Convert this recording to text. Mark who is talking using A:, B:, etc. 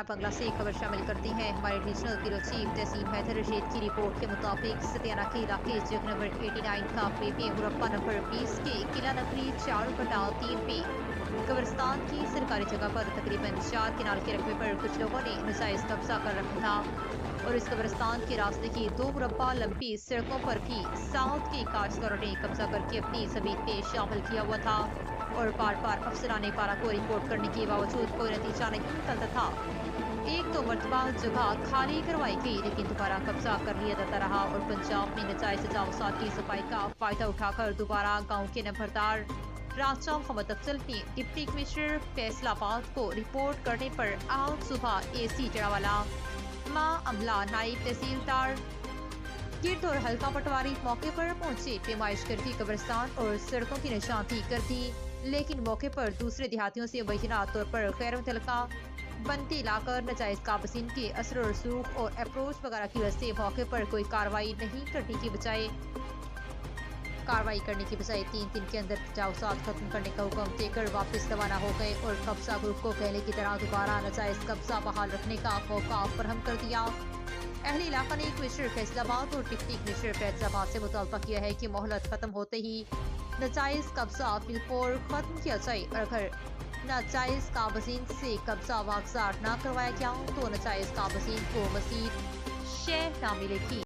A: بنگلہ سے خبر شامل کرتے ہیں۔ ہمارے ریجنل بیورو چیف تحسین حیدر رشید کی رپورٹ کے مطابق ستیانہ کے علاقے جگ نمبر 89 کافے میں مربع نمبر 20 کے قلعہ نگری 4/3 میں قبرستان کی سرکاری جگہ پر تقریباً 4 کنال کے رقبے پر کچھ لوگوں نے ناجائز قبضہ کر رکھا تھا اور اس قبرستان کے راستے کی 2 مربع لمبی سڑکوں پر بھی ساؤتھ کے کاشتکاروں نے قبضہ کر کے اپنی زمین پہ شامل کیا ہوا تھا اور بار بار افسران پارا کو رپورٹ کرنے کے باوجود کوئی نتیجہ نہیں نکلتا تھا۔ 1-2 مرتبہ جگہ کھالی کروائی گئی لیکن دوبارہ قبضہ کر لیا جاتا رہا اور پنجاب میں ناجائز تجاوزات کی صفائی کا فائدہ اٹھا کر دوبارہ گاؤں کے نمبردار راجہ محمد افضل نے ڈپٹی کمشنر فیصل آباد کو رپورٹ کرنے پر آج صبح AC جڑاوالا عملہ نائب تحصیلدار گرد اور حلقہ پٹواری موقع پر پہنچے، پیمائش کر کے قبرستان اور سڑکوں کی نشاندہی کر دی، لیکن موقع پر دوسرے دیہاتیوں سے مبینہ طور پر غیر متعلقہ بنتی لا کر ناجائز قابضین کے اثر و رسوخ اور اپروچ وغیرہ کی وجہ سے موقع پر کوئی کارروائی کرنے کی بجائے 3 دن کے اندر تجاوزات ختم کرنے کا حکم دے کر واپس روانہ ہو گئے اور قبضہ گروپ کو پہلے کی طرح دوبارہ ناجائز قبضہ بحال رکھنے کا موقع فراہم کر دیا۔ اہل علاقہ نے کمشنر فیصل آباد اور ڈپٹی کمشنر فیض آباد سے مطالبہ کیا ہے کہ مہلت ختم ہوتے ہی ناجائز قبضہ بالفور ختم کیا جائے اور اگر ناجائز قابضین سے قبضہ واگزار نہ کروایا گیا تو ناجائز قابضین کو مزید شے نہ ملے گی۔